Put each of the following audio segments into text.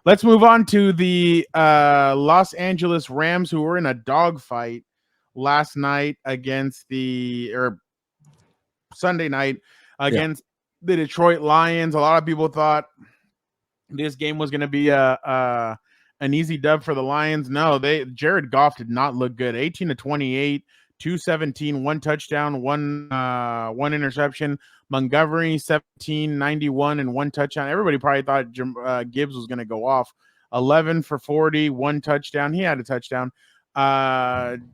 Let's move on to the Los Angeles Rams, who were in a dogfight last night Sunday night against the Detroit Lions. A lot of people thought this game was going to be an easy dub for the Lions. No, Jared Goff did not look good. 18-28, 217, one touchdown, one interception. Montgomery 17-91 and one touchdown. Everybody probably thought Gibbs was going to go off. 11 for 40, one touchdown. He had a touchdown. Jameson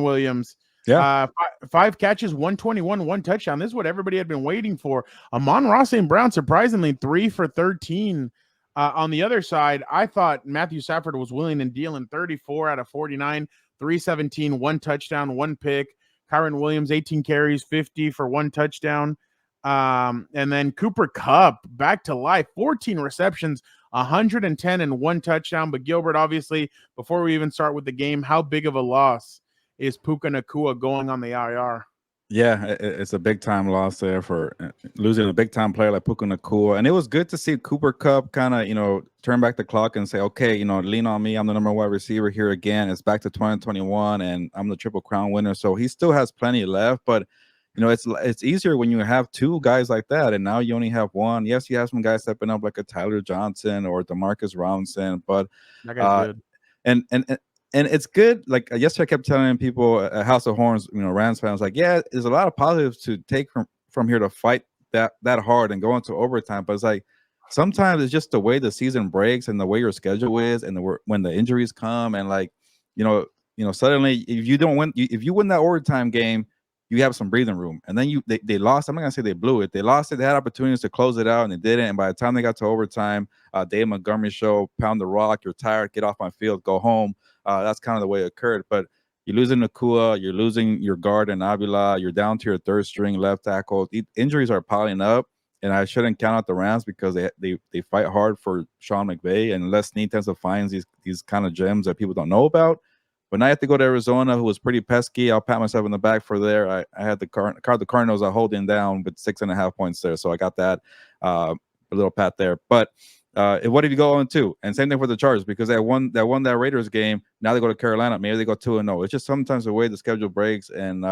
Williams. Yeah. 5 catches, 121, one touchdown. This is what everybody had been waiting for. Amon-Ra St. Brown, surprisingly, 3 for 13. On the other side, I thought Matthew Stafford was willing and dealing. 34 out of 49, 317, one touchdown, one pick. Kyron Williams, 18 carries, 50 for one touchdown. And then Cooper Kupp, back to life, 14 receptions, 110 and one touchdown. But Gilbert, obviously, before we even start with the game, how big of a loss is Puka Nacua going on the IR? Yeah, it's a big-time loss there for losing a big-time player like Puka Nacua. And it was good to see Cooper Kupp kind of, turn back the clock and say, okay, lean on me. I'm the number one wide receiver here again. It's back to 2021, and I'm the Triple Crown winner. So he still has plenty left. But, it's easier when you have two guys like that, and now you only have one. Yes, you have some guys stepping up like a Tyler Johnson or DeMarcus Robinson. But that guy's good. And it's good. Like yesterday, I kept telling people at House of Horns, Rams fans, like, yeah, there's a lot of positives to take from here to fight that hard and go into overtime. But it's like sometimes it's just the way the season breaks and the way your schedule is, and when the injuries come, and suddenly if you don't win, if you win that overtime game, you have some breathing room. And then they lost. I'm not gonna say they blew it. They lost it. They had opportunities to close it out, and they didn't. And by the time they got to overtime, Dave Montgomery show, pound the rock. You're tired. Get off my field. Go home. That's kind of the way it occurred. But you're losing Nacua, you're losing your guard and Avila, you're down to your third string left tackle. Injuries are piling up, and I shouldn't count out the Rams because they fight hard for Sean McVay, and Les Snead tends to find these kind of gems that people don't know about. But now I have to go to Arizona, who was pretty pesky. I'll pat myself in the back for there. I had the Cardinals are holding down with 6.5 points there, so I got that a little pat there. But what did you go on to? And same thing for the Chargers, because they won that Raiders game. Now they go to Carolina. Maybe they go 2-0. It's just sometimes the way the schedule breaks, and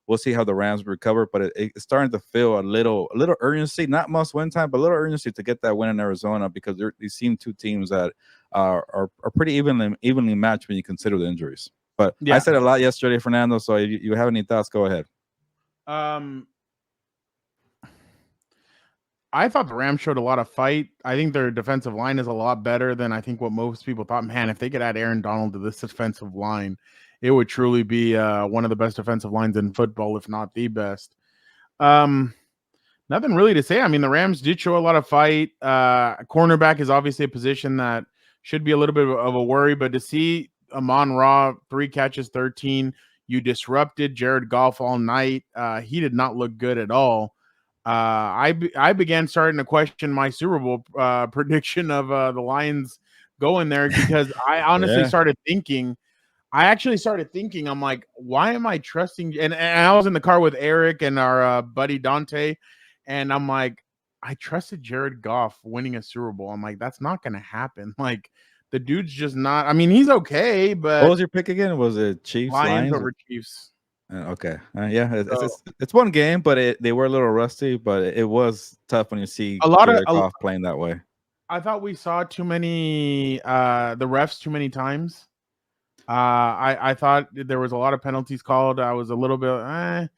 we'll see how the Rams recover. But it's starting to feel a little urgency, not must win time, but a little urgency to get that win in Arizona, because these seem two teams that are pretty evenly matched when you consider the injuries. But yeah. I said a lot yesterday, Fernando. So if you have any thoughts, go ahead. I thought the Rams showed a lot of fight. I think their defensive line is a lot better than I think what most people thought. Man, if they could add Aaron Donald to this defensive line, it would truly be one of the best defensive lines in football, if not the best. Nothing really to say. I mean, the Rams did show a lot of fight. Cornerback is obviously a position that should be a little bit of a worry, but to see Amon-Ra, 3 catches, 13, you disrupted Jared Goff all night. He did not look good at all. I began starting to question my Super Bowl prediction of the Lions going there, because I honestly started thinking, I'm like, why am I trusting? And I was in the car with Eric and our buddy Dante, and I'm like, I trusted Jared Goff winning a Super Bowl. I'm like, that's not going to happen. Like, the dude's just not. I mean, he's okay, but what was your pick again? Was it Chiefs? Lions over Chiefs. Okay. It's one game, but they were a little rusty, but it was tough when you see Jared Goff playing that way. I thought we saw too many the refs too many times. I thought there was a lot of penalties called. I was a little bit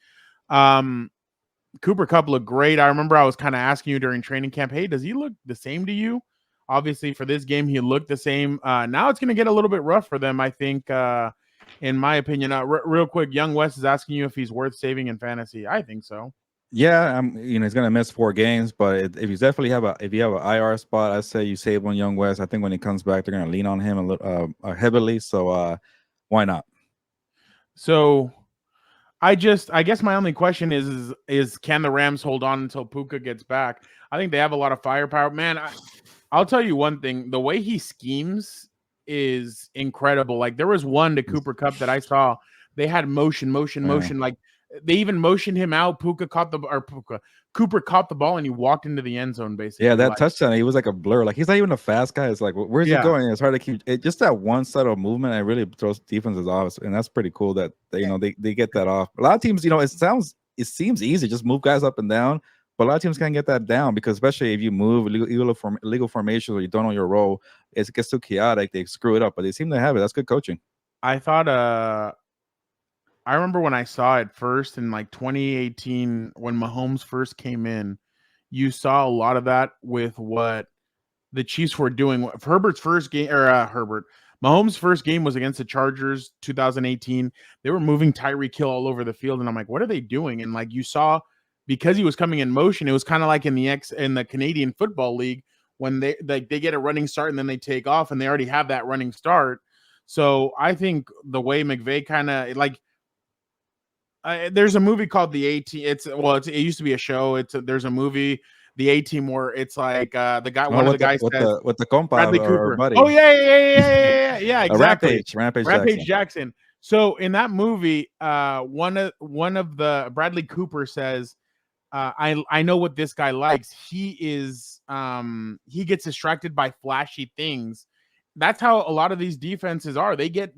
Cooper Kupp looked great. I remember I was kind of asking you during training camp, hey, does he look the same to you? Obviously, for this game, he looked the same. Now it's going to get a little bit rough for them, I think, in my opinion. Real quick, Young West is asking you if he's worth saving in fantasy. I think so. Yeah, he's going to miss 4 games, but if you definitely have an IR spot, I say you save on Young West. I think when he comes back, they're going to lean on him a little heavily. So why not? So I guess my only question is can the Rams hold on until Puka gets back? I think they have a lot of firepower. Man, I'll tell you one thing. The way he schemes is incredible. Like, there was one to Cooper Kupp that I saw. They had motion. Like, they even motioned him out. Cooper caught the ball and he walked into the end zone basically. Yeah, that touchdown, he was like a blur. Like he's not even a fast guy. It's like, where's he going? It's hard to keep it. Just that one subtle movement, it really throws defenses off, and that's pretty cool that they get that off. A lot of teams, it seems easy, just move guys up and down, but a lot of teams can't get that down because especially if you move illegal formations or you don't know your role, it gets too chaotic. They screw it up, but they seem to have it. That's good coaching. I thought I remember when I saw it first in like 2018 when Mahomes first came in, you saw a lot of that with what the Chiefs were doing. Herbert's first game, or Mahomes' first game was against the Chargers 2018. They were moving Tyreek Hill all over the field, and I'm like, what are they doing? And like you saw, because he was coming in motion, it was kind of like in the Canadian Football League when they get a running start and then they take off, and they already have that running start. So I think the way McVay kind of like. There's a movie called The A-Team. It used to be a show. There's a movie, The A-Team, where it's like the guy, one of the guys says with the Compas Bradley Cooper. Buddy. Oh yeah, exactly. Rampage Jackson. So in that movie, one of the Bradley Cooper says, I know what this guy likes. He gets distracted by flashy things. That's how a lot of these defenses are. They're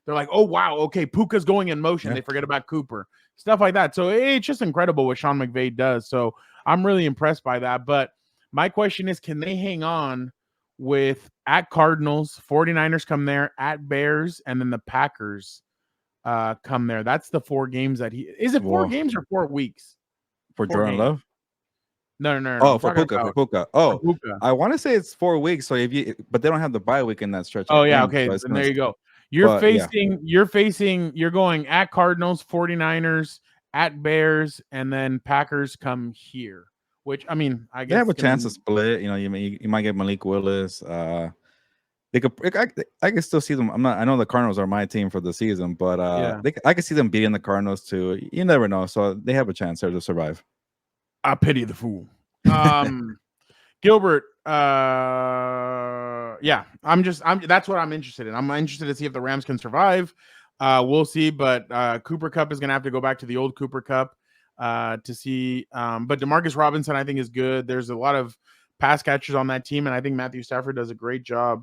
like, oh wow, okay, Puka's going in motion. Yeah. They forget about Cooper, stuff like that. So it's just incredible what Sean McVay does. So I'm really impressed by that. But my question is, can they hang on with at Cardinals, 49ers come there, at Bears, and then the Packers come there? That's the 4 games that is it 4 games or 4 weeks? For Jordan Love? No. Oh, for Puka. Oh, for Puka. I want to say it's 4 weeks. So but they don't have the bye week in that stretch. Oh yeah, okay. So there you go. You're going at Cardinals, 49ers, at Bears, and then Packers come here. Which I mean, I guess they have a chance to split. You might get Malik Willis. They could. I can still see them. I know the Cardinals are my team for the season, but I can see them beating the Cardinals too. You never know. So they have a chance there to survive. I pity the fool. Gilbert, that's what I'm interested in. I'm interested to see if the Rams can survive. We'll see, but Cooper Kupp is going to have to go back to the old Cooper Kupp to see. But Demarcus Robinson, I think, is good. There's a lot of pass catchers on that team, and I think Matthew Stafford does a great job.